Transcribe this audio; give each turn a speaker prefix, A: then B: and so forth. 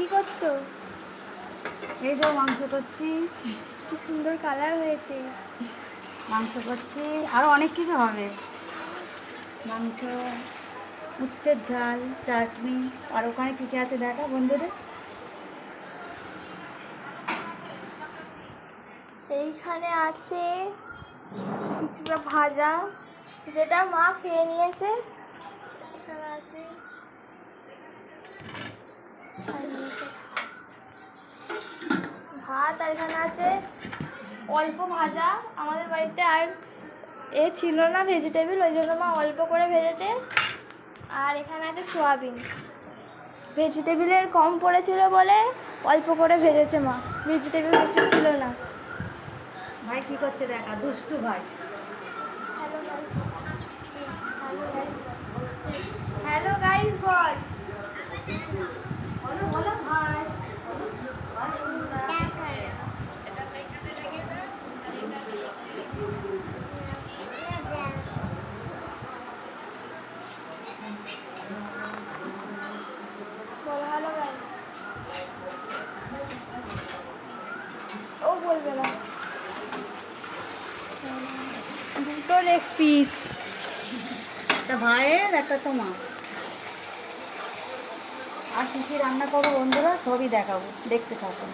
A: কি করছো?
B: এই যে মাংস করছি।
A: কি সুন্দর কালার হয়েছে।
B: মাংস করছি, আরও অনেক কিছু হবে। মাংস, উচ্ছের ঝাল, চাটনি, আর ওখানে কী কী আছে দেখা বন্ধুদের।
A: এইখানে আছে কিছু ভাজা, যেটা মা খেয়ে নিয়েছে। এখানে আছে ভাত, আর এখানে আছে অল্প ভাজা। আমাদের বাড়িতে আর ছিল না ভেজিটেবল, ওই জন্য মা অল্প করে ভেজেছে। আর এখানে আছে সোয়াবিন। ভেজিটেবলের কম পড়েছিল বলে অল্প করে ভেজেছে মা, ভেজিটেবল বেশি ছিল না।
B: ভাই কী করছে দেখা, দুষ্টু ভাই।
A: হ্যালো গাইস বল।
B: বলো বলো ভাই।
A: বলো হ্যালো গাইস। ও বলবে না। দুটো লেগ পিস।
B: একটা ভাইয়ের, একটা তোমার। আর কী কী রান্না করবো বন্ধুরা সবই দেখাবো, দেখতে থাকুন।